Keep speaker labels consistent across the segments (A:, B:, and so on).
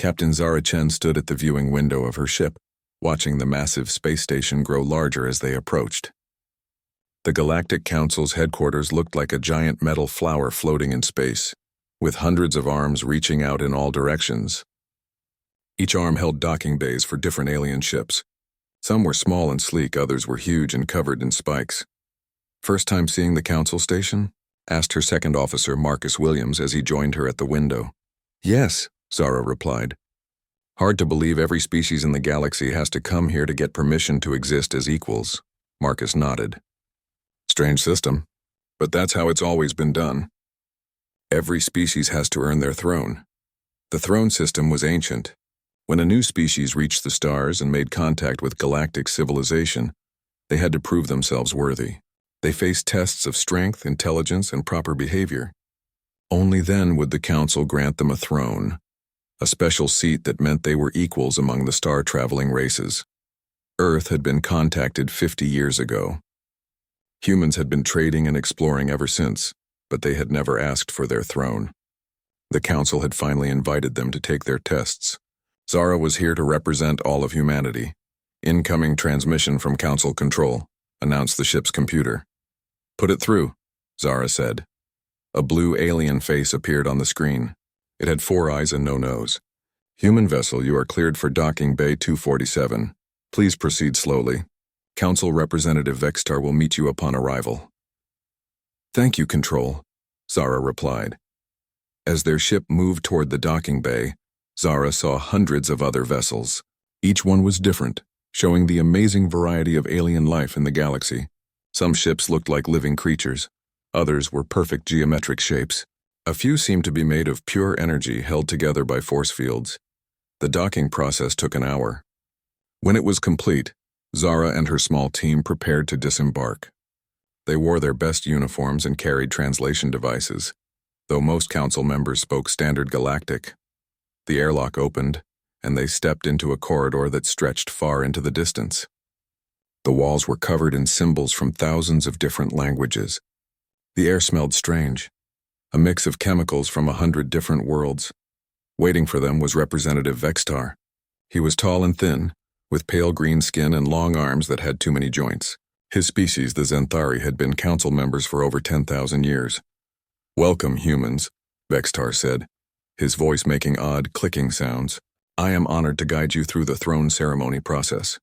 A: Captain Zara Chen stood at the viewing window of her ship, watching the massive space station grow larger as they approached. The Galactic Council's headquarters looked like a giant metal flower floating in space, with hundreds of arms reaching out in all directions. Each arm held docking bays for different alien ships. Some were small and sleek, others were huge and covered in spikes. "First time seeing the Council station?" asked her second officer, Marcus Williams, as he joined her at the window. "Yes," Zara replied. "Hard to believe every species in the galaxy has to come here to get permission to exist as equals," Marcus nodded. "Strange system, but that's how it's always been done. Every species has to earn their throne. The throne system was ancient. When a new species reached the stars and made contact with galactic civilization, they had to prove themselves worthy. They faced tests of strength, intelligence, and proper behavior. Only then would the Council grant them a throne, a special seat that meant they were equals among the star-traveling races. Earth had been contacted 50 years ago. Humans had been trading and exploring ever since, but they had never asked for their throne. The Council had finally invited them to take their tests. Zara was here to represent all of humanity. "Incoming transmission from Council Control," announced the ship's computer. "Put it through," Zara said. A blue alien face appeared on the screen. It had 4 eyes and no nose. "Human vessel, you are cleared for docking bay 247. Please proceed slowly. Council Representative Vextar will meet you upon arrival." "Thank you, Control," Zara replied. As their ship moved toward the docking bay, Zara saw hundreds of other vessels. Each one was different, showing the amazing variety of alien life in the galaxy. Some ships looked like living creatures. Others were perfect geometric shapes. A few seemed to be made of pure energy held together by force fields. The docking process took an hour. When it was complete, Zara and her small team prepared to disembark. They wore their best uniforms and carried translation devices, though most Council members spoke standard Galactic. The airlock opened, and they stepped into a corridor that stretched far into the distance. The walls were covered in symbols from thousands of different languages. The air smelled strange, a mix of chemicals from 100 different worlds. Waiting for them was Representative Vextar. He was tall and thin, with pale green skin and long arms that had too many joints. His species, the Zenthari, had been Council members for over 10,000 years. "Welcome, humans," Vextar said, his voice making odd, clicking sounds. "I am honored to guide you through the throne ceremony process."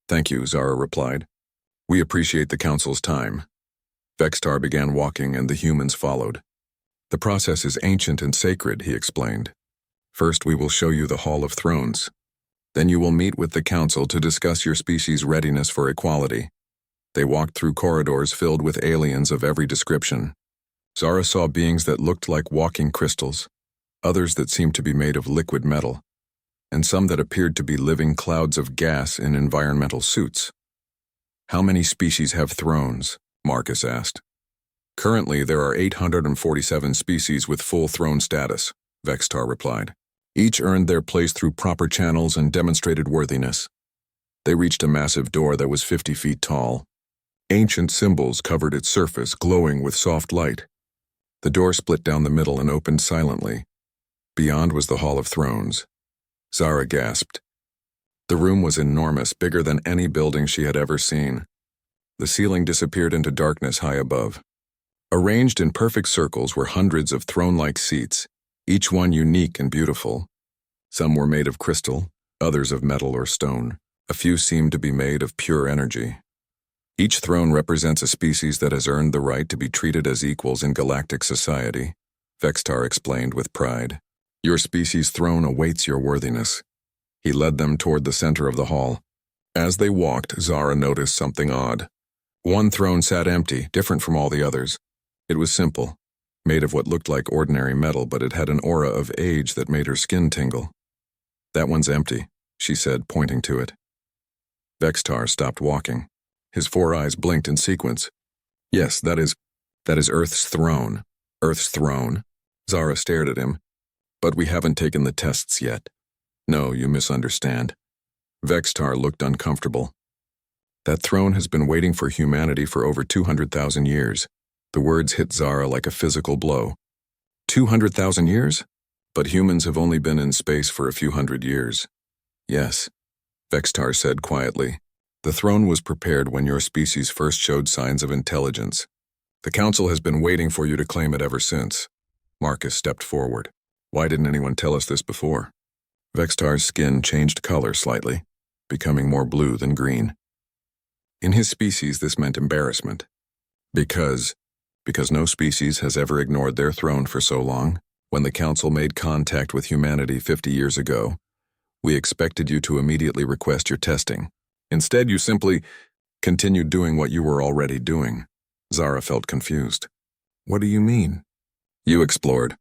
A: "Thank you," Zara replied. "We appreciate the Council's time." Vextar began walking and the humans followed. "The process is ancient and sacred," he explained. "First, we will show you the Hall of Thrones. Then you will meet with the Council to discuss your species' readiness for equality." They walked through corridors filled with aliens of every description. Zara saw beings that looked like walking crystals, others that seemed to be made of liquid metal, and some that appeared to be living clouds of gas in environmental suits. "How many species have thrones?" Marcus asked. "Currently, there are 847 species with full throne status," Vextar replied. "Each earned their place through proper channels and demonstrated worthiness." They reached a massive door that was 50 feet tall. Ancient symbols covered its surface, glowing with soft light. The door split down the middle and opened silently. Beyond was the Hall of Thrones. Zara gasped. The room was enormous, bigger than any building she had ever seen. The ceiling disappeared into darkness high above. Arranged in perfect circles were hundreds of throne-like seats, each one unique and beautiful. Some were made of crystal, others of metal or stone. A few seemed to be made of pure energy. Each throne represents a species that has earned the right to be treated as equals in galactic society, Vextar explained with pride. "Your species' throne awaits your worthiness." He led them toward the center of the hall. As they walked, Zara noticed something odd. One throne sat empty, different from all the others. It was simple, made of what looked like ordinary metal, but it had an aura of age that made her skin tingle. "That one's empty," she said, pointing to it. Vextar stopped walking. His 4 eyes blinked in sequence. "Yes, that is Earth's throne." "Earth's throne?" Zara stared at him. "But we haven't taken the tests yet." "No, you misunderstand." Vextar looked uncomfortable. "That throne has been waiting for humanity for over 200,000 years. The words hit Zara like a physical blow. 200,000 years? But humans have only been in space for a few hundred years. Yes, Vextar said quietly. The throne was prepared when your species first showed signs of intelligence. The Council has been waiting for you to claim it ever since. Marcus stepped forward. Why didn't anyone tell us this before? Vextar's skin changed color slightly, becoming more blue than green. In his species, this meant embarrassment. Because no species has ever ignored their throne for so long. When the Council made contact with humanity 50 years ago, we expected you to immediately request your testing. Instead, you simply continued doing what you were already doing. Zara felt confused. What do you mean? You explored.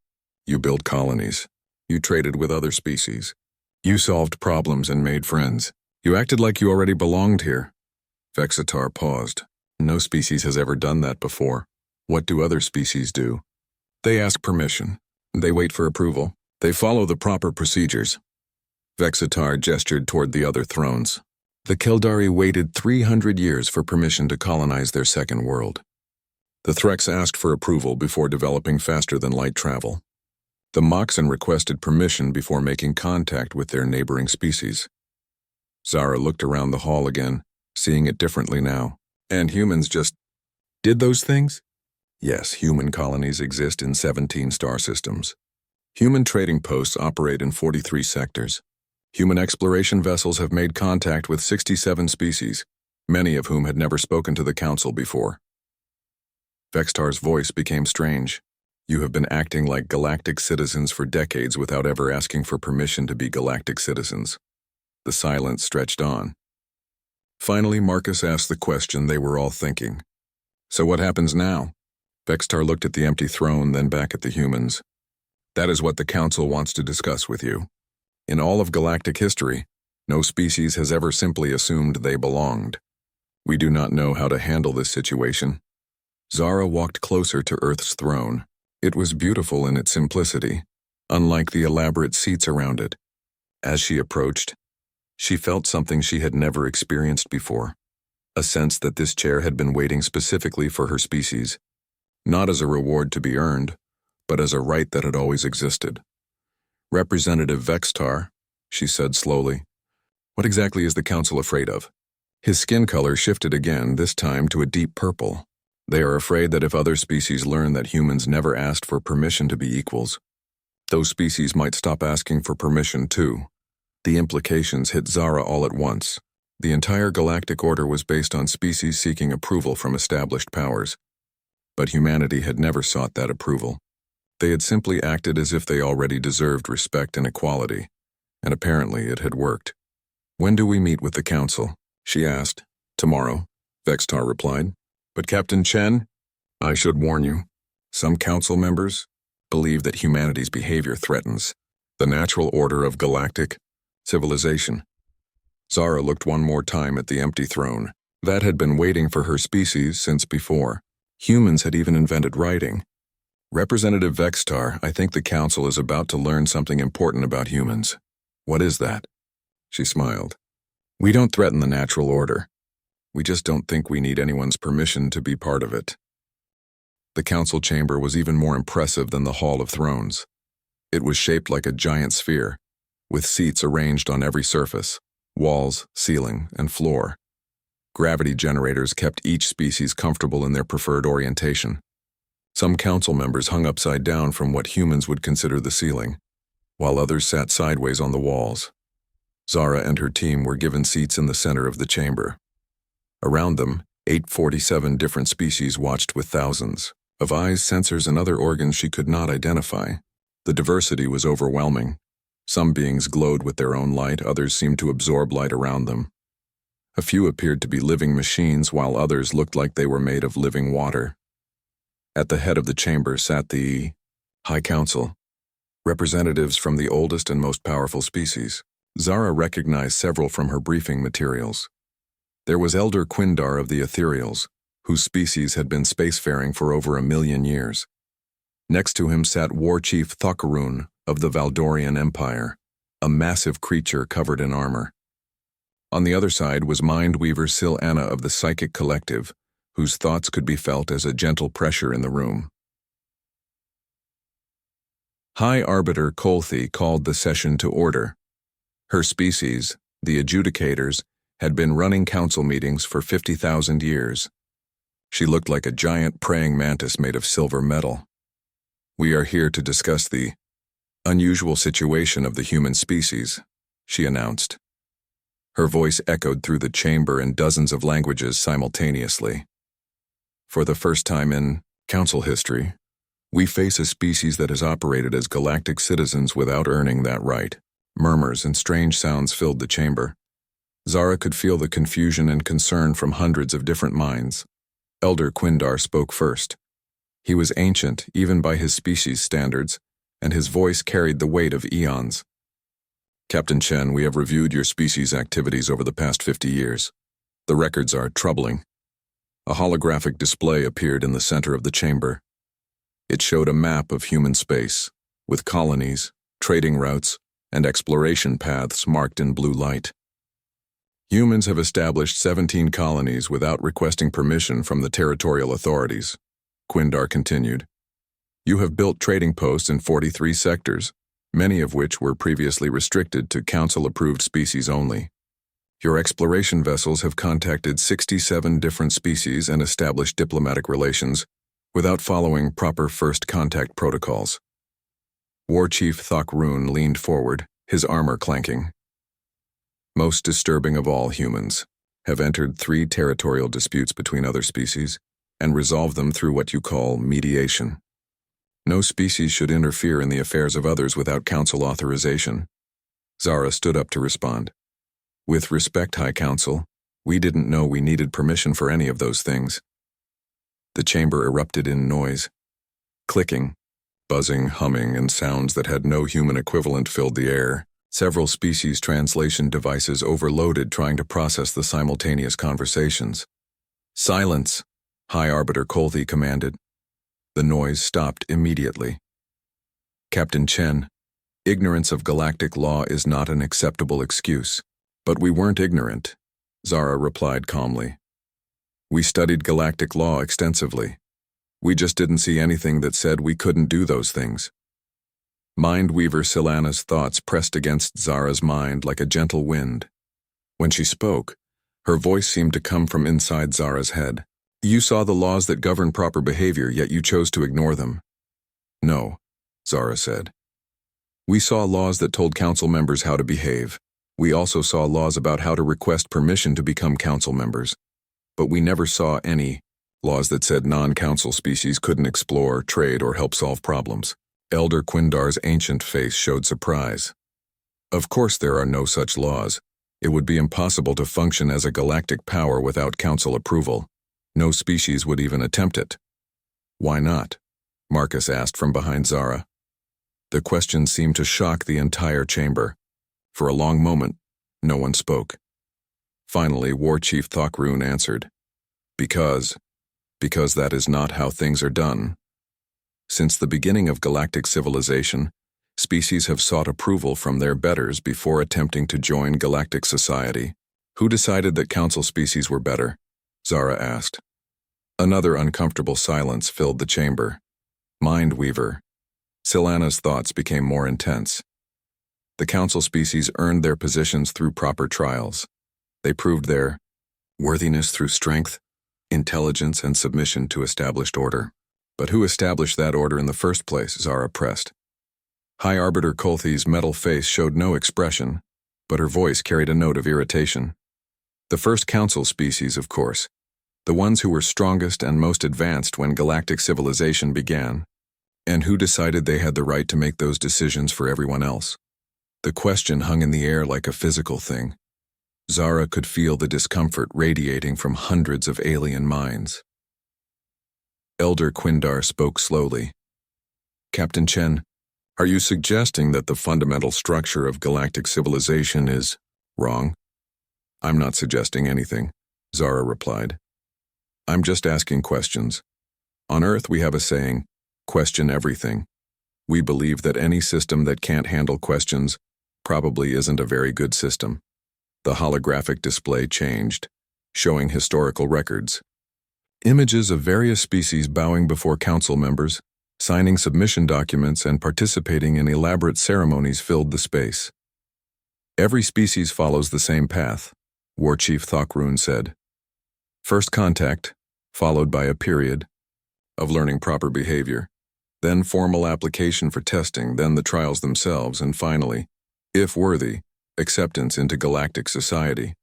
A: You built colonies. You traded with other species. You solved problems and made friends. You acted like you already belonged here. Vexitar paused. No species has ever done that before. What do other species do? They ask permission. They wait for approval. They follow the proper procedures. Vexitar gestured toward the other thrones. The Kildari waited 300 years for permission to colonize their second world. The Threx asked for approval before developing faster-than-light travel. The Moxen requested permission before making contact with their neighboring species. Zara looked around the hall again, seeing it differently now. And humans just did those things? Yes, human colonies exist in 17 star systems. Human trading posts operate in 43 sectors. Human exploration vessels have made contact with 67 species, many of whom had never spoken to the Council before. Vextar's voice became strange. You have been acting like galactic citizens for decades without ever asking for permission to be galactic citizens. The silence stretched on. Finally, Marcus asked the question they were all thinking. So what happens now? Vextar looked at the empty throne, then back at the humans. That is what the Council wants to discuss with you. In all of galactic history, no species has ever simply assumed they belonged. We do not know how to handle this situation. Zara walked closer to Earth's throne. It was beautiful in its simplicity, unlike the elaborate seats around it. As she approached, she felt something she had never experienced before, a sense that this chair had been waiting specifically for her species, not as a reward to be earned, but as a right that had always existed. Representative Vextar, she said slowly, what exactly is the Council afraid of? His skin color shifted again, this time to a deep purple. They are afraid that if other species learn that humans never asked for permission to be equals, those species might stop asking for permission too. The implications hit Zara all at once. The entire galactic order was based on species seeking approval from established powers. But humanity had never sought that approval. They had simply acted as if they already deserved respect and equality, and apparently it had worked. When do we meet with the Council? She asked. Tomorrow, Vextar replied. But Captain Chen, I should warn you, some Council members believe that humanity's behavior threatens the natural order of galactic civilization. Zara looked one more time at the empty throne. That had been waiting for her species since before. Humans had even invented writing. Representative Vextar, I think the Council is about to learn something important about humans. What is that? She smiled. We don't threaten the natural order. We just don't think we need anyone's permission to be part of it. The Council chamber was even more impressive than the Hall of Thrones. It was shaped like a giant sphere, with seats arranged on every surface, walls, ceiling, and floor. Gravity generators kept each species comfortable in their preferred orientation. Some Council members hung upside down from what humans would consider the ceiling, while others sat sideways on the walls. Zara and her team were given seats in the center of the chamber. Around them, 847 different species watched with thousands of eyes, sensors, and other organs she could not identify. The diversity was overwhelming. Some beings glowed with their own light, others seemed to absorb light around them. A few appeared to be living machines, while others looked like they were made of living water. At the head of the chamber sat the High Council, representatives from the oldest and most powerful species. Zara recognized several from her briefing materials. There was Elder Quindar of the Ethereals, whose species had been spacefaring for over 1,000,000 years. Next to him sat War Chief Thokarun of the Valdorian Empire, a massive creature covered in armor. On the other side was Mindweaver Sil Anna of the Psychic Collective, whose thoughts could be felt as a gentle pressure in the room. High Arbiter Colthi called the session to order. Her species, the Adjudicators, had been running council meetings for 50,000 years. She looked like a giant praying mantis made of silver metal. "We are here to discuss the unusual situation of the human species," she announced. Her voice echoed through the chamber in dozens of languages simultaneously. "For the first time in council history, we face a species that has operated as galactic citizens without earning that right." Murmurs and strange sounds filled the chamber. Zara could feel the confusion and concern from hundreds of different minds. Elder Quindar spoke first. He was ancient, even by his species' standards, and his voice carried the weight of eons. "Captain Chen, we have reviewed your species' activities over the past 50 years. The records are troubling." A holographic display appeared in the center of the chamber. It showed a map of human space, with colonies, trading routes, and exploration paths marked in blue light. "Humans have established 17 colonies without requesting permission from the territorial authorities," Quindar continued. "You have built trading posts in 43 sectors, many of which were previously restricted to council-approved species only. Your exploration vessels have contacted 67 different species and established diplomatic relations without following proper first contact protocols." War Chief Thok-Run leaned forward, his armor clanking. "Most disturbing of all, humans have entered 3 territorial disputes between other species and resolved them through what you call mediation. No species should interfere in the affairs of others without council authorization." Zara stood up to respond. "With respect, High Council, we didn't know we needed permission for any of those things." The chamber erupted in noise. Clicking, buzzing, humming, and sounds that had no human equivalent filled the air. Several species translation devices overloaded trying to process the simultaneous conversations. "Silence," High Arbiter Colthi commanded. The noise stopped immediately. "Captain Chen, ignorance of galactic law is not an acceptable excuse." "But we weren't ignorant," Zara replied calmly. "We studied galactic law extensively. We just didn't see anything that said we couldn't do those things." Mindweaver Silana's thoughts pressed against Zara's mind like a gentle wind. When she spoke, her voice seemed to come from inside Zara's head. "You saw the laws that govern proper behavior, yet you chose to ignore them." "No," Zara said. "We saw laws that told council members how to behave. We also saw laws about how to request permission to become council members. But we never saw any laws that said non-council species couldn't explore, trade, or help solve problems." Elder Quindar's ancient face showed surprise. "Of course there are no such laws. It would be impossible to function as a galactic power without council approval. No species would even attempt it." "Why not?" Marcus asked from behind Zara. The question seemed to shock the entire chamber. For a long moment, no one spoke. Finally, War Chief Thok-Run answered. Because that is not how things are done. Since the beginning of galactic civilization, species have sought approval from their betters before attempting to join galactic society." "Who decided that council species were better?" Zara asked. Another uncomfortable silence filled the chamber. Mindweaver. Silana's thoughts became more intense. The council species earned their positions through proper trials. They proved their worthiness through strength, intelligence, and submission to established order. "But who established that order in the first place?" Zara pressed. High Arbiter Colthi's metal face showed no expression, but her voice carried a note of irritation. "The first council species, of course. The ones who were strongest and most advanced when galactic civilization began. And who decided they had the right to make those decisions for everyone else?" The question hung in the air like a physical thing. Zara could feel the discomfort radiating from hundreds of alien minds. Elder Quindar spoke slowly. "Captain Chen, are you suggesting that the fundamental structure of galactic civilization is wrong?" "I'm not suggesting anything," Zara replied. "I'm just asking questions. On Earth we have a saying, question everything. We believe that any system that can't handle questions probably isn't a very good system." The holographic display changed, showing historical records. Images of various species bowing before council members, Signing submission documents and participating in elaborate ceremonies filled the space. Every species follows the same path, War Chief Thokroon said. First contact, followed by a period of learning proper behavior, then formal application for testing, then the trials themselves, and finally, if worthy, acceptance into galactic society.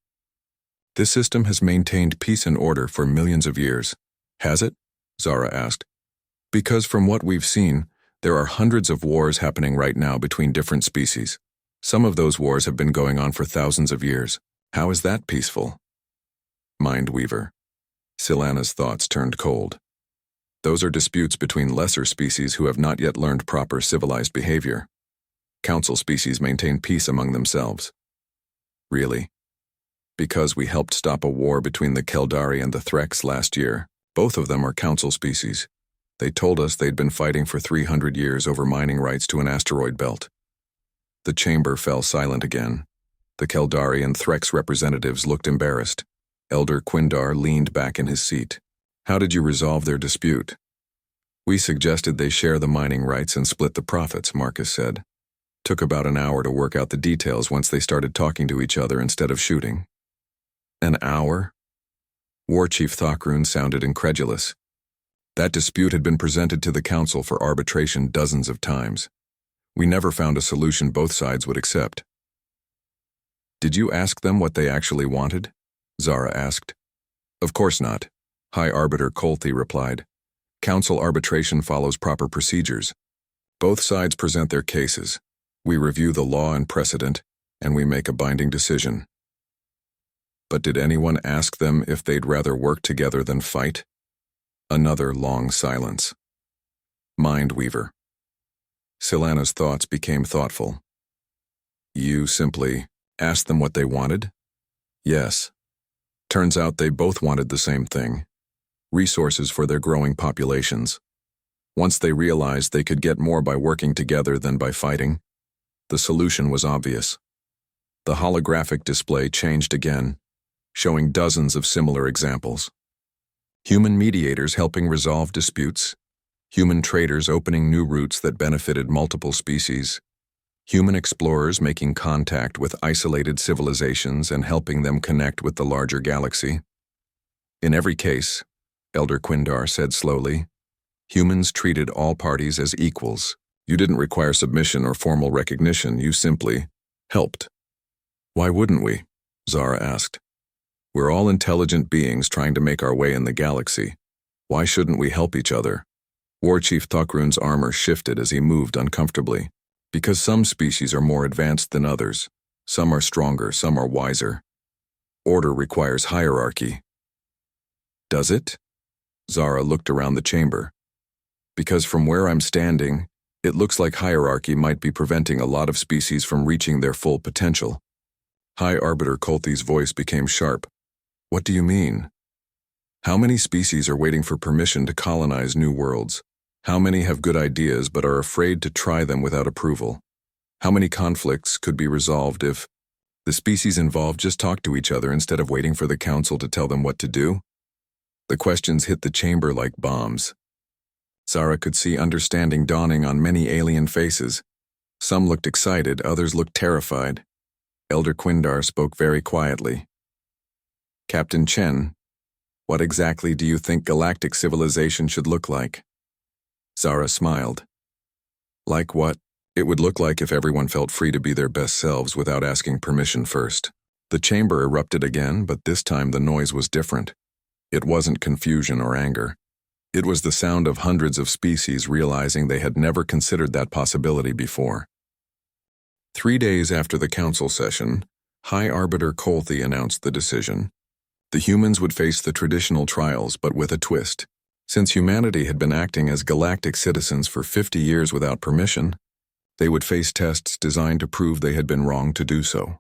A: This system has maintained peace and order for millions of years. Has it? Zara asked. Because from what we've seen, there are hundreds of wars happening right now between different species. Some of those wars have been going on for thousands of years. How is that peaceful? Mindweaver. Silana's thoughts turned cold. Those are disputes between lesser species who have not yet learned proper civilized behavior. Council species maintain peace among themselves. Really? Because we helped stop a war between the Keldari and the Threx last year. Both of them are council species. They told us they'd been fighting for 300 years over mining rights to an asteroid belt. The chamber fell silent again. The Keldari and Threx representatives looked embarrassed. Elder Quindar leaned back in his seat. How did you resolve their dispute? We suggested they share the mining rights and split the profits, Marcus said. Took about an hour to work out the details once they started talking to each other instead of shooting. An hour? War Chief Thokroon sounded incredulous. That dispute had been presented to the council for arbitration dozens of times. We never found a solution both sides would accept. Did you ask them what they actually wanted? Zara asked. Of course not. High Arbiter Kolthi replied. Council arbitration follows proper procedures. Both sides present their cases. We review the law and precedent, and we make a binding decision. But did anyone ask them if they'd rather work together than fight? Another long silence. Mindweaver. Silana's thoughts became thoughtful. You simply asked them what they wanted? Yes. Turns out they both wanted the same thing. Resources for their growing populations. Once they realized they could get more by working together than by fighting, the solution was obvious. The holographic display changed again, showing dozens of similar examples. Human mediators helping resolve disputes, human traders opening new routes that benefited multiple species, human explorers making contact with isolated civilizations and helping them connect with the larger galaxy. In every case, Elder Quindar said slowly, humans treated all parties as equals. You didn't require submission or formal recognition, you simply helped. Why wouldn't we? Zara asked. We're all intelligent beings trying to make our way in the galaxy. Why shouldn't we help each other? War Chief Thokroon's armor shifted as he moved uncomfortably. Because some species are more advanced than others. Some are stronger, some are wiser. Order requires hierarchy. Does it? Zara looked around the chamber. Because from where I'm standing, it looks like hierarchy might be preventing a lot of species from reaching their full potential. High Arbiter Kolthi's voice became sharp. What do you mean? How many species are waiting for permission to colonize new worlds? How many have good ideas but are afraid to try them without approval? How many conflicts could be resolved if the species involved just talked to each other instead of waiting for the council to tell them what to do? The questions hit the chamber like bombs. Zara could see understanding dawning on many alien faces. Some looked excited, others looked terrified. Elder Quindar spoke very quietly. Captain Chen, what exactly do you think galactic civilization should look like? Zara smiled. Like what? It would look like if everyone felt free to be their best selves without asking permission first. The chamber erupted again, but this time the noise was different. It wasn't confusion or anger. It was the sound of hundreds of species realizing they had never considered that possibility before. 3 days after the council session, High Arbiter Kolthi announced the decision. The humans would face the traditional trials, but with a twist. Since humanity had been acting as galactic citizens for 50 years without permission, they would face tests designed to prove they had been wrong to do so.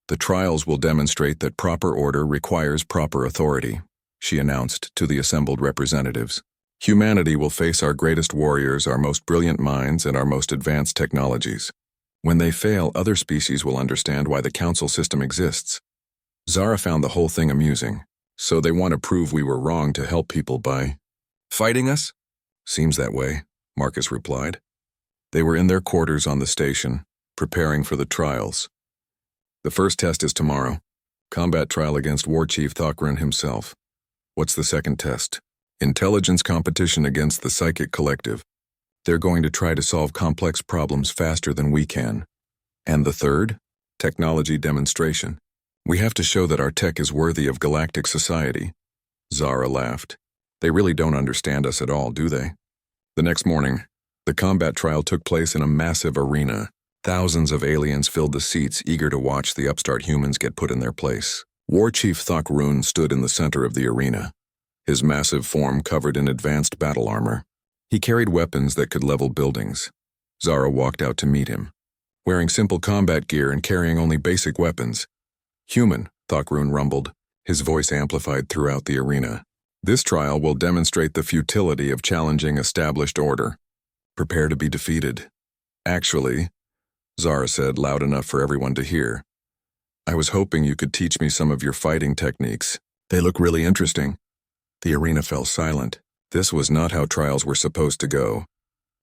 A: The trials will demonstrate that proper order requires proper authority, she announced to the assembled representatives. Humanity will face our greatest warriors, our most brilliant minds, and our most advanced technologies. When they fail, other species will understand why the council system exists. Zara found the whole thing amusing. So they want to prove we were wrong to help people by fighting us? Seems that way. Marcus replied. They were in their quarters on the station, preparing for the trials. The first test is tomorrow. Combat trial against War Chief Thokran himself. What's the second test? Intelligence competition against the Psychic Collective. They're going to try to solve complex problems faster than we can. And the third? Technology demonstration. We have to show that our tech is worthy of galactic society. Zara laughed. They really don't understand us at all, do they? The next morning, the combat trial took place in a massive arena. Thousands of aliens filled the seats, eager to watch the upstart humans get put in their place. War Chief Thokran stood in the center of the arena, his massive form covered in advanced battle armor. He carried weapons that could level buildings. Zara walked out to meet him, wearing simple combat gear and carrying only basic weapons. Human, Thokran rumbled, his voice amplified throughout the arena. This trial will demonstrate the futility of challenging established order. Prepare to be defeated. Actually, Zara said loud enough for everyone to hear, I was hoping you could teach me some of your fighting techniques. They look really interesting. The arena fell silent. This was not how trials were supposed to go.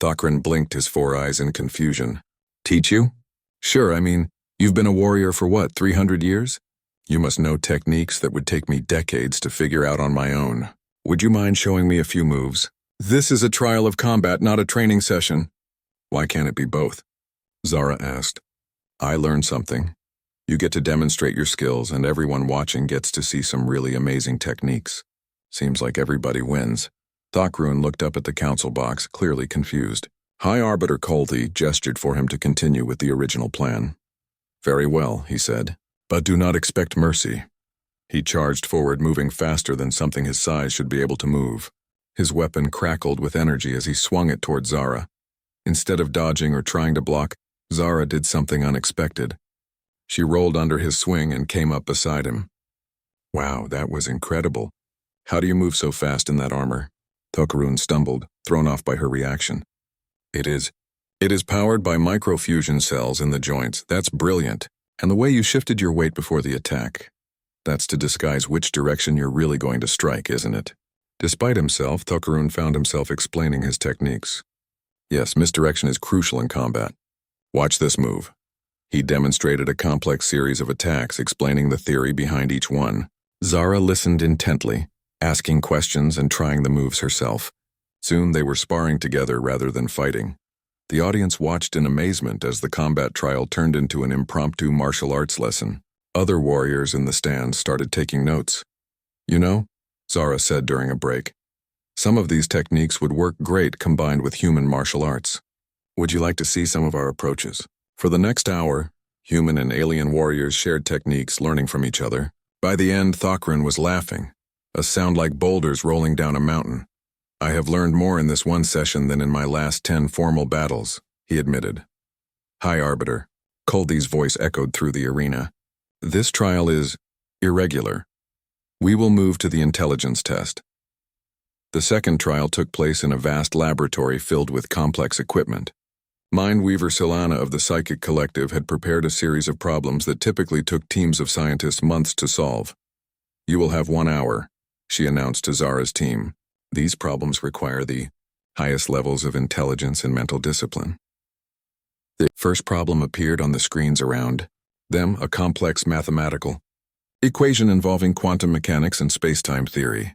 A: Thokran blinked his 4 eyes in confusion. Teach you? Sure, I mean, you've been a warrior for what, 300 years? You must know techniques that would take me decades to figure out on my own. Would you mind showing me a few moves? This is a trial of combat, not a training session. Why can't it be both? Zara asked. I learned something. You get to demonstrate your skills, and everyone watching gets to see some really amazing techniques. Seems like everybody wins. Thokran looked up at the council box, clearly confused. High Arbiter Colthy gestured for him to continue with the original plan. Very well, he said, but do not expect mercy. He charged forward, moving faster than something his size should be able to move. His weapon crackled with energy as he swung it toward Zara. Instead of dodging or trying to block, Zara did something unexpected. She rolled under his swing and came up beside him. Wow, that was incredible. How do you move so fast in that armor? Thokran stumbled, thrown off by her reaction. It is powered by microfusion cells in the joints. That's brilliant. And the way you shifted your weight before the attack. That's to disguise which direction you're really going to strike, isn't it? Despite himself, Thokran found himself explaining his techniques. Yes, misdirection is crucial in combat. Watch this move. He demonstrated a complex series of attacks, explaining the theory behind each one. Zara listened intently, asking questions and trying the moves herself. Soon they were sparring together rather than fighting. The audience watched in amazement as the combat trial turned into an impromptu martial arts lesson. Other warriors in the stands started taking notes. You know, Zara said during a break, some of these techniques would work great combined with human martial arts. Would you like to see some of our approaches? For the next hour, human and alien warriors shared techniques, learning from each other. By the end, Thokran was laughing, a sound like boulders rolling down a mountain. I have learned more in this one session than in my last 10 formal battles, he admitted. High Arbiter, Colthy's voice echoed through the arena. This trial is irregular. We will move to the intelligence test. The second trial took place in a vast laboratory filled with complex equipment. Mindweaver Silana of the Psychic Collective had prepared a series of problems that typically took teams of scientists months to solve. You will have 1 hour, she announced to Zara's team. These problems require the highest levels of intelligence and mental discipline. The first problem appeared on the screens around them, a complex mathematical equation involving quantum mechanics and space-time theory.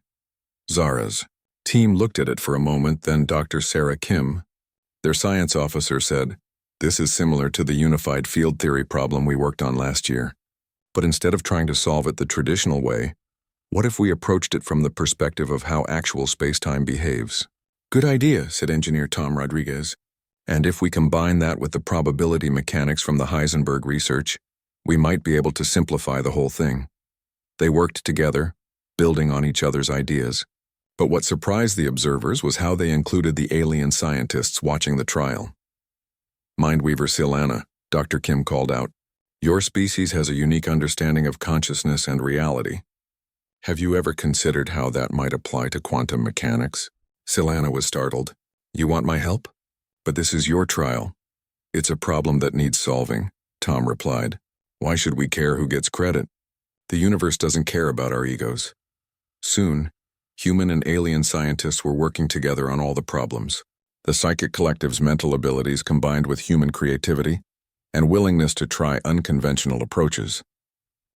A: Zara's team looked at it for a moment, then Dr. Sarah Kim, their science officer, said, This is similar to the unified field theory problem we worked on last year. But instead of trying to solve it the traditional way, what if we approached it from the perspective of how actual space-time behaves? Good idea, said engineer Tom Rodriguez. And if we combine that with the probability mechanics from the Heisenberg research, we might be able to simplify the whole thing. They worked together, building on each other's ideas. But what surprised the observers was how they included the alien scientists watching the trial. Mindweaver Silana, Dr. Kim called out, Your species has a unique understanding of consciousness and reality. Have you ever considered how that might apply to quantum mechanics? Silana was startled. You want my help? But this is your trial. It's a problem that needs solving, Tom replied. Why should we care who gets credit? The universe doesn't care about our egos. Soon, human and alien scientists were working together on all the problems. The psychic collective's mental abilities combined with human creativity and willingness to try unconventional approaches.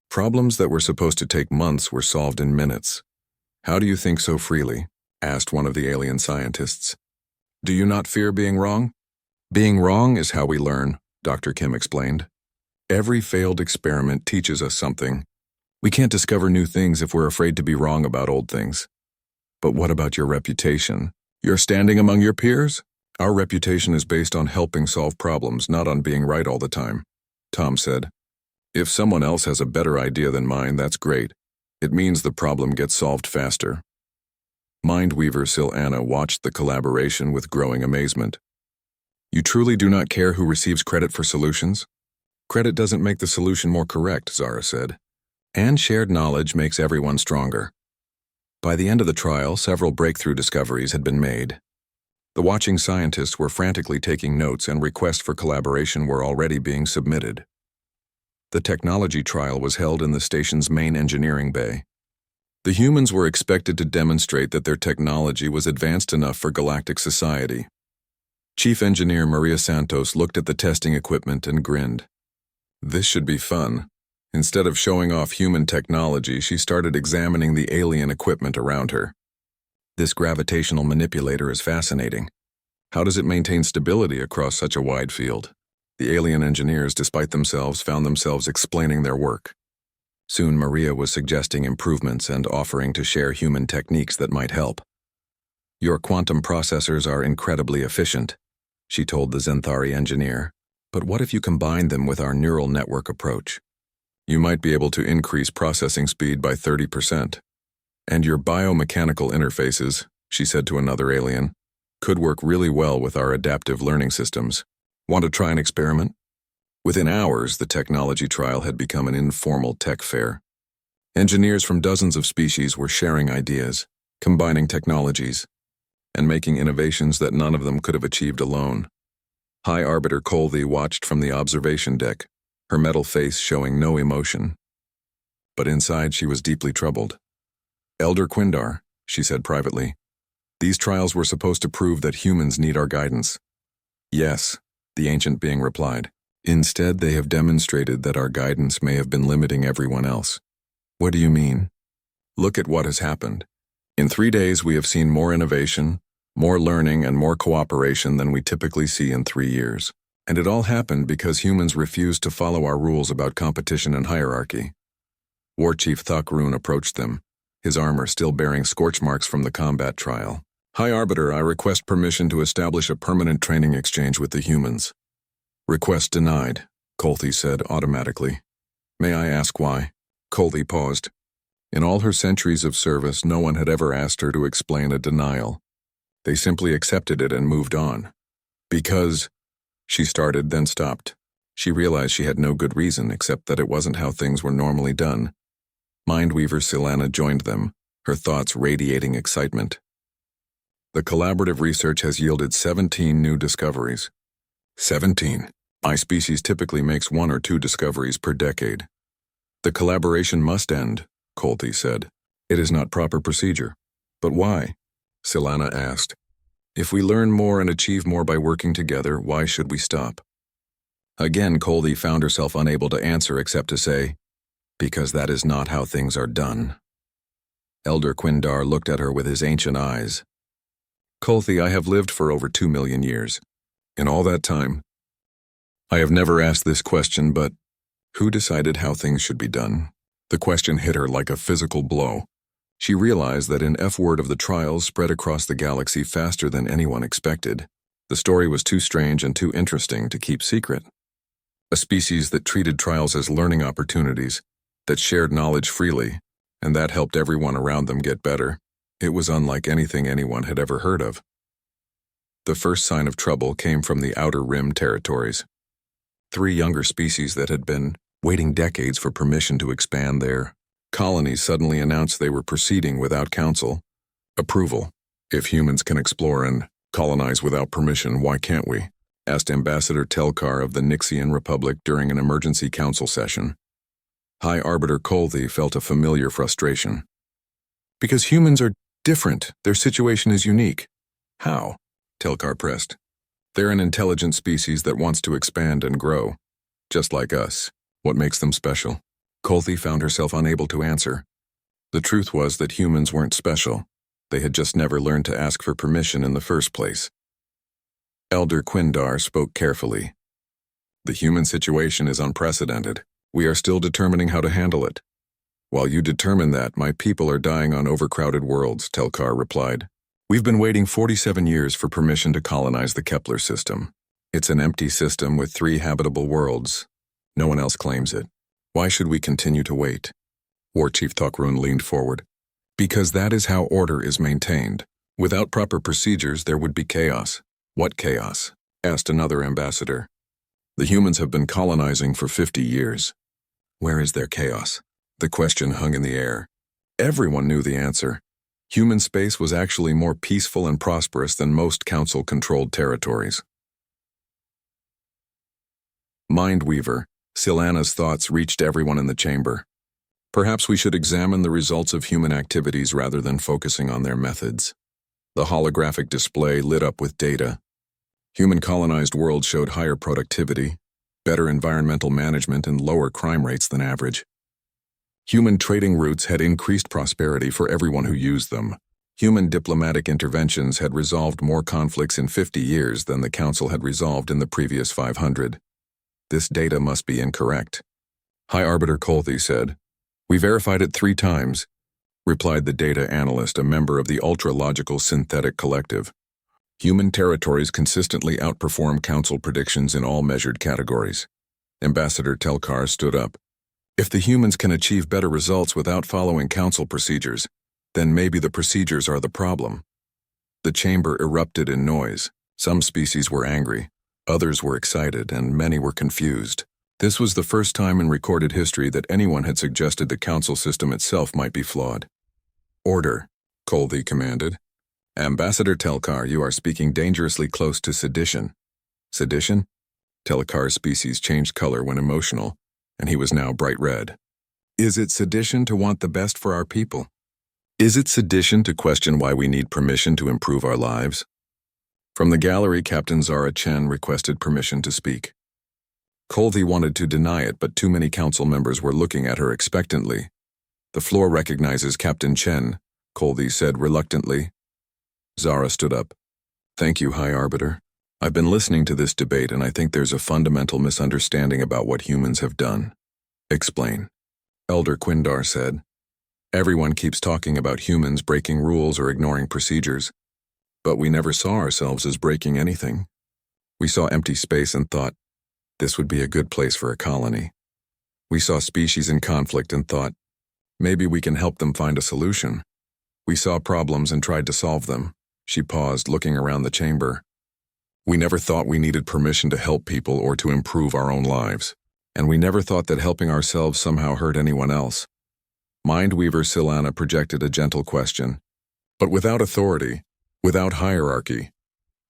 A: Problems that were supposed to take months were solved in minutes. "How do you think so freely?" asked one of the alien scientists. "Do you not fear being wrong?" "Being wrong is how we learn," Dr. Kim explained. "Every failed experiment teaches us something. We can't discover new things if we're afraid to be wrong about old things." "But what about your reputation? You're standing among your peers?" "Our reputation is based on helping solve problems, not on being right all the time," Tom said. "If someone else has a better idea than mine, that's great. It means the problem gets solved faster." Mindweaver Silana watched the collaboration with growing amazement. "You truly do not care who receives credit for solutions?" "Credit doesn't make the solution more correct," Zara said. "And shared knowledge makes everyone stronger." By the end of the trial, several breakthrough discoveries had been made. The watching scientists were frantically taking notes, and requests for collaboration were already being submitted. The technology trial was held in the station's main engineering bay. The humans were expected to demonstrate that their technology was advanced enough for galactic society. Chief Engineer Maria Santos looked at the testing equipment and grinned. This should be fun. Instead of showing off human technology, she started examining the alien equipment around her. "This gravitational manipulator is fascinating. How does it maintain stability across such a wide field?" The alien engineers, despite themselves, found themselves explaining their work. Soon Maria was suggesting improvements and offering to share human techniques that might help. "Your quantum processors are incredibly efficient," she told the Zenthari engineer. "But what if you combine them with our neural network approach? You might be able to increase processing speed by 30%. And your biomechanical interfaces," she said to another alien, "could work really well with our adaptive learning systems. Want to try an experiment?" Within hours, the technology trial had become an informal tech fair. Engineers from dozens of species were sharing ideas, combining technologies, and making innovations that none of them could have achieved alone. High Arbiter Colby watched from the observation deck, her metal face showing no emotion. But inside she was deeply troubled. "Elder Quindar," she said privately, "these trials were supposed to prove that humans need our guidance." "Yes," the ancient being replied. "Instead, they have demonstrated that our guidance may have been limiting everyone else." "What do you mean?" "Look at what has happened. In 3 days, we have seen more innovation, more learning, and more cooperation than we typically see in 3 years. And it all happened because humans refused to follow our rules about competition and hierarchy." War Chief Thakrun approached them, his armor still bearing scorch marks from the combat trial. "High Arbiter, I request permission to establish a permanent training exchange with the humans." "Request denied," Colby said automatically. "May I ask why?" Colby paused. In all her centuries of service, no one had ever asked her to explain a denial. They simply accepted it and moved on. "Because," she started, then stopped. She realized she had no good reason except that it wasn't how things were normally done. Mindweaver Silana joined them, her thoughts radiating excitement. "The collaborative research has yielded 17 new discoveries." 17. My species typically makes 1 or 2 discoveries per decade. "The collaboration must end," Colby said. "It is not proper procedure." "But why?" Silana asked. "If we learn more and achieve more by working together, why should we stop?" Again, Colby found herself unable to answer except to say, "Because that is not how things are done." Elder Quindar looked at her with his ancient eyes. "Colby, I have lived for over 2 million years. In all that time, I have never asked this question, but who decided how things should be done?" The question hit her like a physical blow. She realized that an F-word of the trials spread across the galaxy faster than anyone expected. The story was too strange and too interesting to keep secret. A species that treated trials as learning opportunities, that shared knowledge freely, and that helped everyone around them get better. It was unlike anything anyone had ever heard of. The first sign of trouble came from the Outer Rim territories. 3 younger species that had been waiting decades for permission to expand their colonies suddenly announced they were proceeding without council approval. "If humans can explore and colonize without permission, why can't we?" asked Ambassador Telkar of the Nixian Republic during an emergency council session. High Arbiter Colby felt a familiar frustration. "Because humans are different. Their situation is unique." "How?" Telkar pressed. They're an intelligent species that wants to expand and grow, just like us. What makes them special? Colthi found herself unable to answer. The truth was that humans weren't special. They had just never learned to ask for permission in the first place. Elder Quindar spoke carefully. The human situation is unprecedented. We are still determining how to handle it. While you determine that, my people are dying on overcrowded worlds, Telkar replied. We've been waiting 47 years for permission to colonize the Kepler system. It's an empty system with 3 habitable worlds. No one else claims it. Why should we continue to wait? War Chief Thakrun leaned forward. Because that is how order is maintained. Without proper procedures, there would be chaos. What chaos? Asked another ambassador. The humans have been colonizing for 50 years. Where is their chaos? The question hung in the air. Everyone knew the answer. Human space was actually more peaceful and prosperous than most council-controlled territories. Mindweaver, Silana's thoughts reached everyone in the chamber. Perhaps we should examine the results of human activities rather than focusing on their methods. The holographic display lit up with data. Human-colonized worlds showed higher productivity, better environmental management, and lower crime rates than average. Human trading routes had increased prosperity for everyone who used them. Human diplomatic interventions had resolved more conflicts in 50 years than the Council had resolved in the previous 500. This data must be incorrect. High Arbiter Colthi said. We verified it 3 times, replied the data analyst, a member of the ultra-logical synthetic collective. Human territories consistently outperform Council predictions in all measured categories. Ambassador Telkar stood up. If the humans can achieve better results without following Council procedures, then maybe the procedures are the problem. The chamber erupted in noise. Some species were angry, others were excited, and many were confused. This was the first time in recorded history that anyone had suggested the Council system itself might be flawed. Order, Colthi commanded. Ambassador Telkar, you are speaking dangerously close to sedition. Sedition? Telkar's species changed color when emotional, and he was now bright red. Is it sedition to want the best for our people? Is it sedition to question why we need permission to improve our lives? From the gallery, Captain Zara Chen requested permission to speak. Colthi wanted to deny it, but too many council members were looking at her expectantly. The floor recognizes Captain Chen, Colthi said reluctantly. Zara stood up. Thank you, High Arbiter. I've been listening to this debate, and I think there's a fundamental misunderstanding about what humans have done. Explain. Elder Quindar said. Everyone keeps talking about humans breaking rules or ignoring procedures, but we never saw ourselves as breaking anything. We saw empty space and thought, this would be a good place for a colony. We saw species in conflict and thought, maybe we can help them find a solution. We saw problems and tried to solve them. She paused, looking around the chamber. We never thought we needed permission to help people or to improve our own lives. And we never thought that helping ourselves somehow hurt anyone else. Mindweaver Silana projected a gentle question. But without authority, without hierarchy,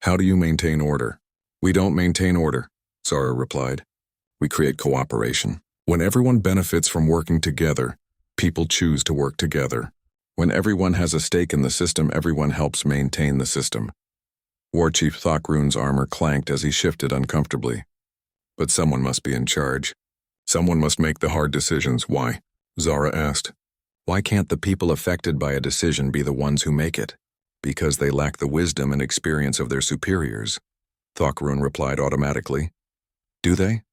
A: how do you maintain order? We don't maintain order, Zara replied. We create cooperation. When everyone benefits from working together, people choose to work together. When everyone has a stake in the system, everyone helps maintain the system. War Chief Thakrun's armor clanked as he shifted uncomfortably. But someone must be in charge. Someone must make the hard decisions. Why? Zara asked. Why can't the people affected by a decision be the ones who make it? Because they lack the wisdom and experience of their superiors. Thakrun replied automatically. Do they?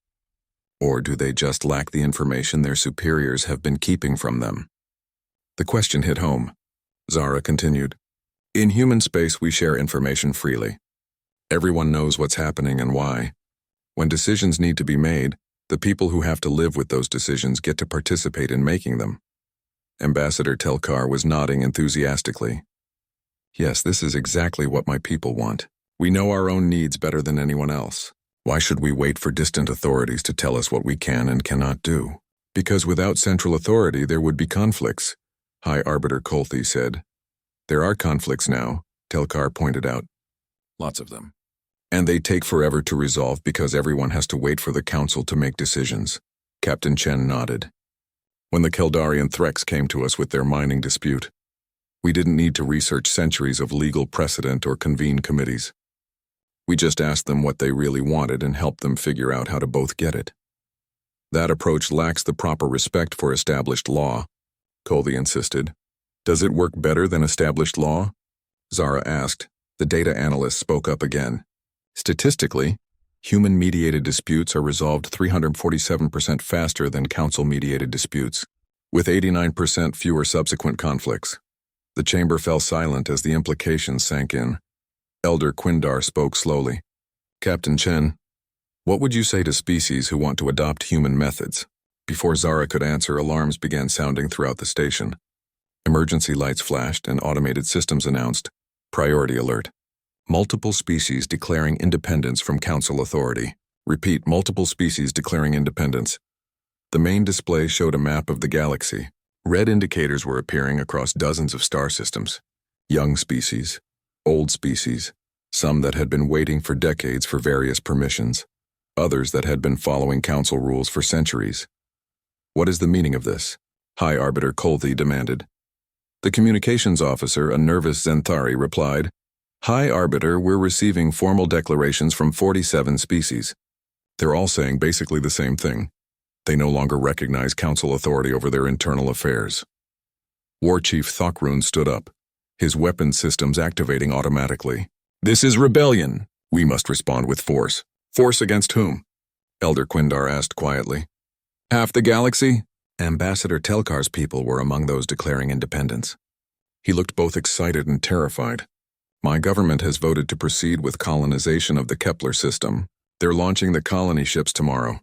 A: Or do they just lack the information their superiors have been keeping from them? The question hit home. Zara continued. In human space, we share information freely. Everyone knows what's happening and why. When decisions need to be made, the people who have to live with those decisions get to participate in making them. Ambassador Telkar was nodding enthusiastically. Yes, this is exactly what my people want. We know our own needs better than anyone else. Why should we wait for distant authorities to tell us what we can and cannot do? Because without central authority, there would be conflicts, High Arbiter Colthi said. There are conflicts now, Telkar pointed out. Lots of them. And they take forever to resolve because everyone has to wait for the council to make decisions. Captain Chen nodded. When the Keldarian Threx came to us with their mining dispute, we didn't need to research centuries of legal precedent or convene committees. We just asked them what they really wanted and helped them figure out how to both get it. That approach lacks the proper respect for established law, Colby insisted. Does it work better than established law? Zara asked. The data analyst spoke up again. Statistically, human-mediated disputes are resolved 347% faster than council-mediated disputes, with 89% fewer subsequent conflicts. The chamber fell silent as the implications sank in. Elder Quindar spoke slowly. Captain Chen, what would you say to species who want to adopt human methods? Before Zara could answer, alarms began sounding throughout the station. Emergency lights flashed and automated systems announced, priority alert. Multiple species declaring independence from council authority. Repeat, multiple species declaring independence. The main display showed a map of the galaxy. Red indicators were appearing across dozens of star systems. Young species, old species, some that had been waiting for decades for various permissions, others that had been following council rules for centuries. What is the meaning of this? High Arbiter Colthy demanded. The communications officer, a nervous Zenthari, replied, High Arbiter, we're receiving formal declarations from 47 species. They're all saying basically the same thing. They no longer recognize council authority over their internal affairs. War Chief Thockrun stood up, his weapon systems activating automatically. This is rebellion. We must respond with force. Force against whom? Elder Quindar asked quietly. Half the galaxy? Ambassador Telkar's people were among those declaring independence. He looked both excited and terrified. My government has voted to proceed with colonization of the Kepler system. They're launching the colony ships tomorrow.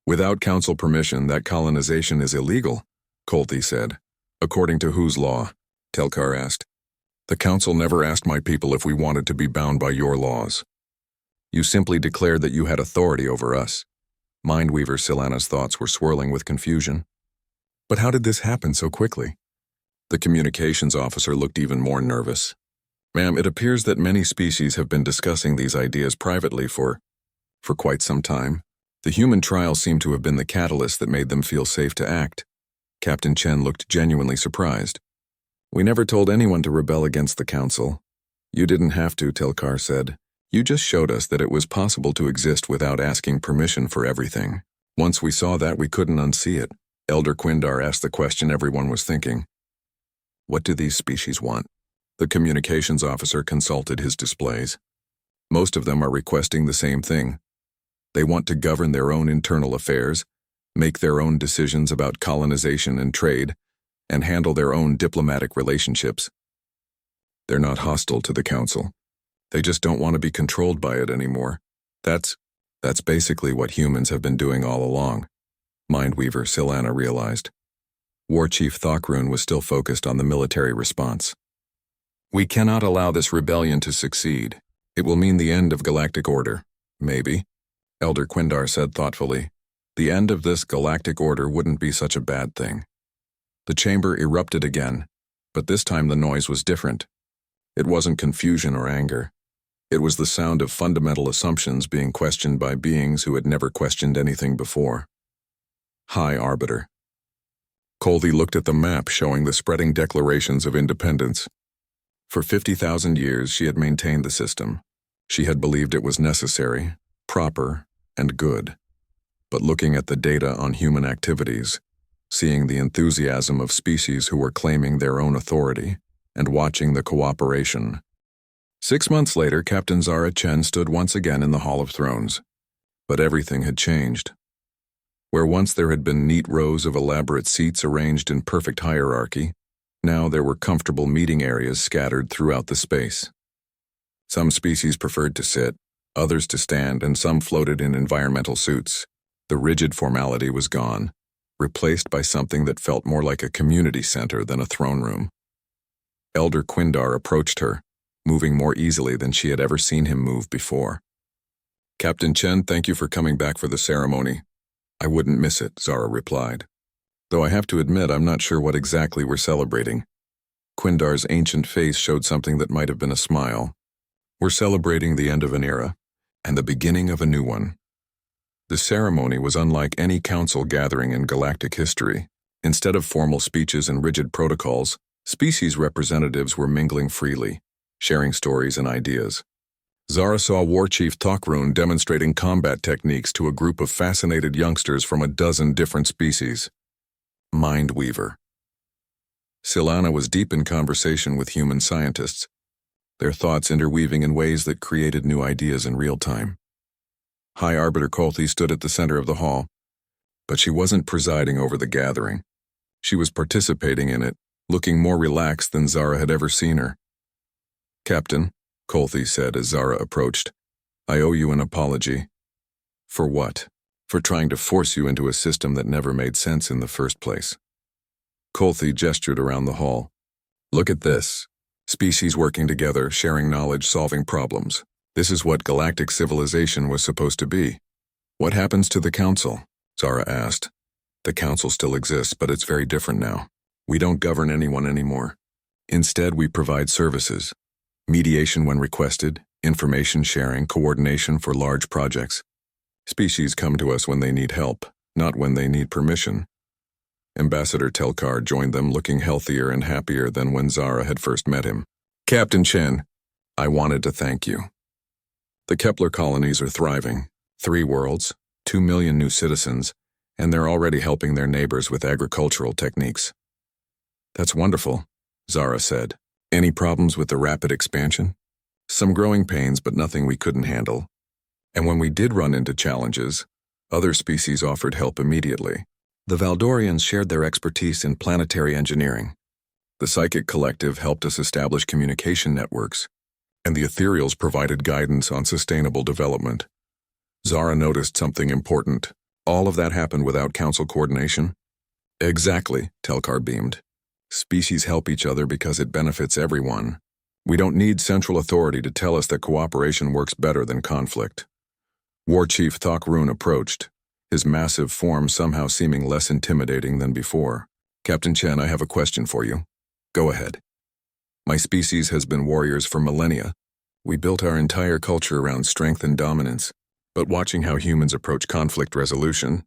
A: Without council permission, that colonization is illegal, Colthy said. According to whose law? Telkar asked. The council never asked my people if we wanted to be bound by your laws. You simply declared that you had authority over us. Mindweaver Silana's thoughts were swirling with confusion. But how did this happen so quickly? The communications officer looked even more nervous. Ma'am, it appears that many species have been discussing these ideas privately for quite some time. The human trial seemed to have been the catalyst that made them feel safe to act. Captain Chen looked genuinely surprised. We never told anyone to rebel against the council. You didn't have to, Telkar said. You just showed us that it was possible to exist without asking permission for everything. Once we saw that, we couldn't unsee it. Elder Quindar asked the question everyone was thinking. What do these species want? The communications officer consulted his displays. Most of them are requesting the same thing. They want to govern their own internal affairs, make their own decisions about colonization and trade, and handle their own diplomatic relationships. They're not hostile to the council. They just don't want to be controlled by it anymore. That's basically what humans have been doing all along, Mindweaver Silana realized. War Chief Thockrun was still focused on the military response. We cannot allow this rebellion to succeed. It will mean the end of galactic order. Maybe, Elder Quindar said thoughtfully. The end of this galactic order wouldn't be such a bad thing. The chamber erupted again, but this time the noise was different. It wasn't confusion or anger. It was the sound of fundamental assumptions being questioned by beings who had never questioned anything before. High Arbiter. Colby looked at the map showing the spreading declarations of independence. For 50,000 years she had maintained the system. She had believed it was necessary, proper, and good. But looking at the data on human activities, seeing the enthusiasm of species who were claiming their own authority, and watching the cooperation. 6 months later, Captain Zara Chen stood once again in the Hall of Thrones. But everything had changed. Where once there had been neat rows of elaborate seats arranged in perfect hierarchy, now there were comfortable meeting areas scattered throughout the space. Some species preferred to sit, others to stand, and some floated in environmental suits. The rigid formality was gone, replaced by something that felt more like a community center than a throne room. Elder Quindar approached her, moving more easily than she had ever seen him move before. Captain Chen, thank you for coming back for the ceremony. I wouldn't miss it, Zara replied. Though I have to admit I'm not sure what exactly we're celebrating. Quindar's ancient face showed something that might have been a smile. We're celebrating the end of an era, and the beginning of a new one. The ceremony was unlike any council gathering in galactic history. Instead of formal speeches and rigid protocols, species representatives were mingling freely, sharing stories and ideas. Zara saw War Chief Tokrun demonstrating combat techniques to a group of fascinated youngsters from a dozen different species. Mindweaver. Silana was deep in conversation with human scientists, their thoughts interweaving in ways that created new ideas in real time. High Arbiter Kolthi stood at the center of the hall, but she wasn't presiding over the gathering. She was participating in it, looking more relaxed than Zara had ever seen her. "Captain," Kolthi said as Zara approached, "I owe you an apology." "For what?" "For trying to force you into a system that never made sense in the first place." Kolthi gestured around the hall. "Look at this. Species working together, sharing knowledge, solving problems. This is what galactic civilization was supposed to be." "What happens to the Council?" Zara asked. "The Council still exists, but it's very different now. We don't govern anyone anymore. Instead, we provide services. Mediation when requested, information sharing, coordination for large projects. Species come to us when they need help, not when they need permission." Ambassador Telkar joined them, looking healthier and happier than when Zara had first met him. "Captain Chen, I wanted to thank you. The Kepler colonies are thriving. 3 worlds, 2 million new citizens, and they're already helping their neighbors with agricultural techniques." "That's wonderful," Zara said. "Any problems with the rapid expansion?" "Some growing pains, but nothing we couldn't handle. And when we did run into challenges, other species offered help immediately. The Valdorians shared their expertise in planetary engineering. The Psychic Collective helped us establish communication networks, and the Ethereals provided guidance on sustainable development." Zara noticed something important. "All of that happened without council coordination?" "Exactly," Telkar beamed. "Species help each other because it benefits everyone. We don't need central authority to tell us that cooperation works better than conflict." War Chief Tokrun approached, his massive form somehow seeming less intimidating than before. "Captain Chen, I have a question for you." "Go ahead." "My species has been warriors for millennia. We built our entire culture around strength and dominance, but watching how humans approach conflict resolution,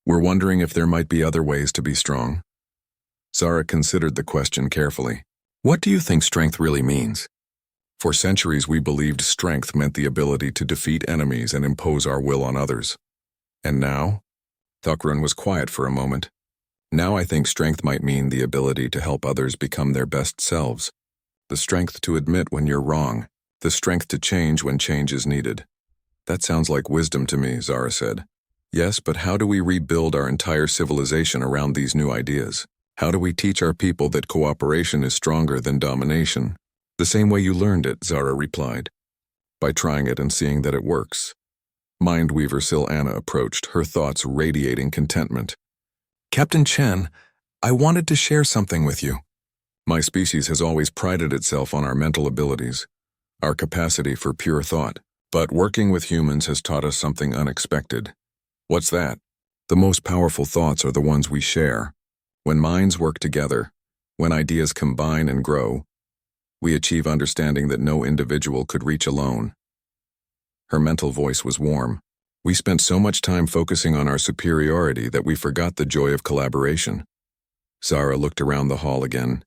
A: we're wondering if there might be other ways to be strong." Zara considered the question carefully. "What do you think strength really means?" "For centuries we believed strength meant the ability to defeat enemies and impose our will on others. And now?" Tokrun was quiet for a moment. "Now I think strength might mean the ability to help others become their best selves. The strength to admit when you're wrong. The strength to change when change is needed." "That sounds like wisdom to me," Zara said. "Yes, but how do we rebuild our entire civilization around these new ideas? How do we teach our people that cooperation is stronger than domination?" "The same way you learned it," Zara replied. "By trying it and seeing that it works." Mindweaver Silana approached, her thoughts radiating contentment. "Captain Chen, I wanted to share something with you. My species has always prided itself on our mental abilities, our capacity for pure thought. But working with humans has taught us something unexpected." "What's that?" "The most powerful thoughts are the ones we share. When minds work together, when ideas combine and grow, we achieve understanding that no individual could reach alone." Her mental voice was warm. "We spent so much time focusing on our superiority that we forgot the joy of collaboration." Zara looked around the hall again.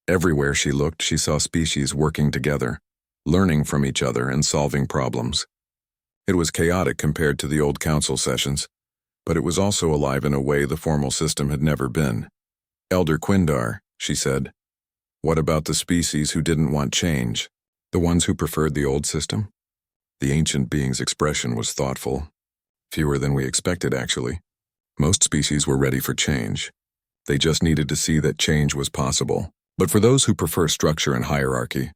A: Everywhere she looked, she saw species working together, learning from each other and solving problems. It was chaotic compared to the old council sessions, but it was also alive in a way the formal system had never been. "Elder Quindar," she said, "what about the species who didn't want change? The ones who preferred the old system?" The ancient being's expression was thoughtful. "Fewer than we expected, actually. Most species were ready for change. They just needed to see that change was possible. But for those who prefer structure and hierarchy,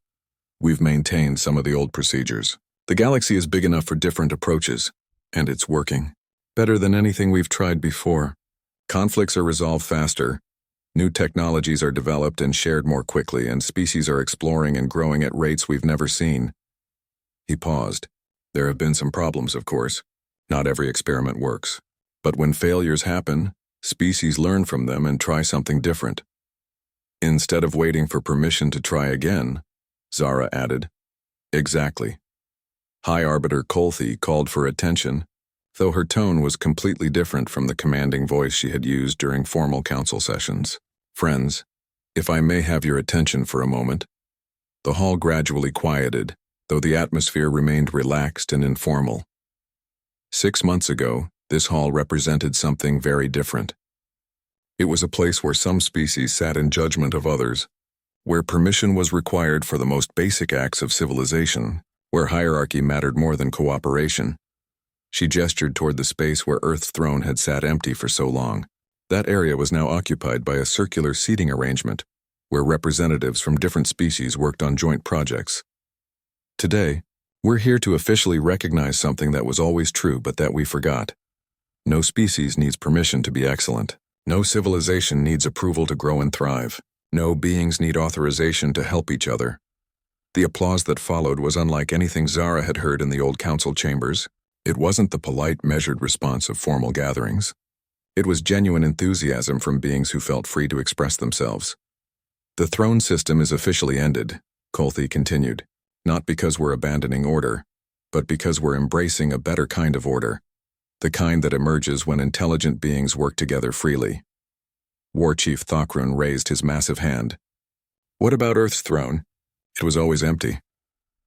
A: we've maintained some of the old procedures. The galaxy is big enough for different approaches, and it's working. Better than anything we've tried before. Conflicts are resolved faster, new technologies are developed and shared more quickly, and species are exploring and growing at rates we've never seen." He paused. "There have been some problems, of course. Not every experiment works. But when failures happen, species learn from them and try something different." "Instead of waiting for permission to try again," Zara added. "Exactly." High Arbiter Kolthi called for attention, though her tone was completely different from the commanding voice she had used during formal council sessions. "Friends, if I may have your attention for a moment." The hall gradually quieted, though the atmosphere remained relaxed and informal. 6 months ago, this hall represented something very different. It was a place where some species sat in judgment of others, where permission was required for the most basic acts of civilization, where hierarchy mattered more than cooperation. She gestured toward the space where Earth's throne had sat empty for so long. That area was now occupied by a circular seating arrangement, where representatives from different species worked on joint projects. Today, we're here to officially recognize something that was always true but that we forgot. No species needs permission to be excellent. No civilization needs approval to grow and thrive. No beings need authorization to help each other. The applause that followed was unlike anything Zara had heard in the old council chambers. It wasn't the polite, measured response of formal gatherings. It was genuine enthusiasm from beings who felt free to express themselves. The throne system is officially ended, Colthy continued, not because we're abandoning order, but because we're embracing a better kind of order, the kind that emerges when intelligent beings work together freely. War Chief Thockrun raised his massive hand. What about Earth's throne? It was always empty.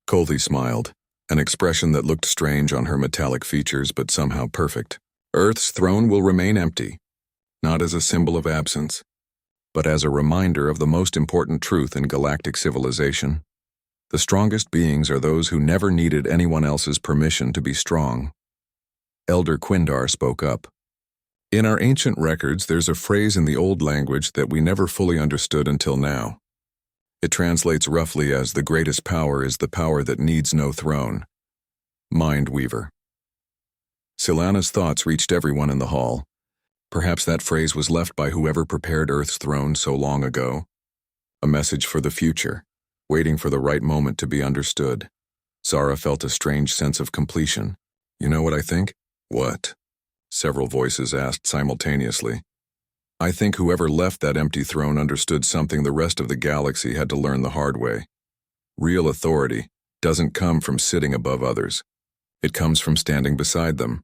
A: Colthy smiled, an expression that looked strange on her metallic features but somehow perfect. Earth's throne will remain empty, not as a symbol of absence, but as a reminder of the most important truth in galactic civilization. The strongest beings are those who never needed anyone else's permission to be strong. Elder Quindar spoke up. In our ancient records, there's a phrase in the old language that we never fully understood until now. It translates roughly as the greatest power is the power that needs no throne. Mind Weaver. Silana's thoughts reached everyone in the hall. Perhaps that phrase was left by whoever prepared Earth's throne so long ago. A message for the future, waiting for the right moment to be understood. Zara felt a strange sense of completion. You know what I think? What? Several voices asked simultaneously. I think whoever left that empty throne understood something the rest of the galaxy had to learn the hard way. Real authority doesn't come from sitting above others. It comes from standing beside them.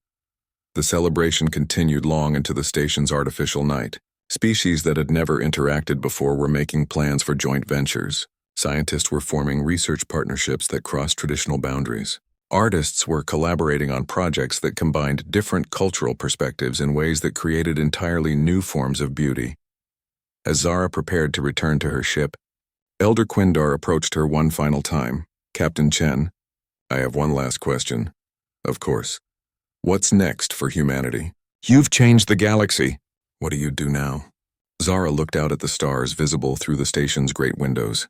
A: The celebration continued long into the station's artificial night. Species that had never interacted before were making plans for joint ventures. Scientists were forming research partnerships that crossed traditional boundaries. Artists were collaborating on projects that combined different cultural perspectives in ways that created entirely new forms of beauty. As Zara prepared to return to her ship, Elder Quindar approached her one final time. Captain Chen, I have one last question. Of course. What's next for humanity? You've changed the galaxy. What do you do now? Zara looked out at the stars visible through the station's great windows.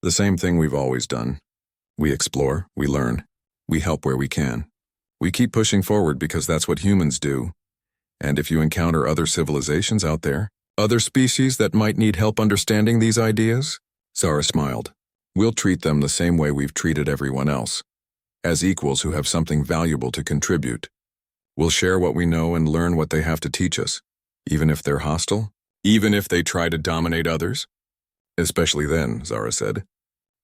A: The same thing we've always done. We explore, we learn. We help where we can. We keep pushing forward because that's what humans do. And if you encounter other civilizations out there, other species that might need help understanding these ideas, Zara smiled. We'll treat them the same way we've treated everyone else, as equals who have something valuable to contribute. We'll share what we know and learn what they have to teach us, even if they're hostile, even if they try to dominate others. Especially then, Zara said.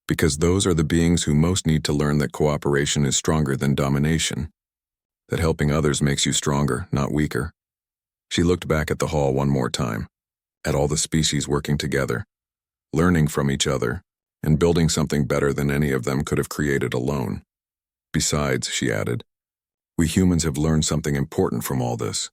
A: Because those are the beings who most need to learn that cooperation is stronger than domination, that helping others makes you stronger, not weaker. She looked back at the hall one more time, at all the species working together, learning from each other, and building something better than any of them could have created alone. Besides, she added, we humans have learned something important from all this.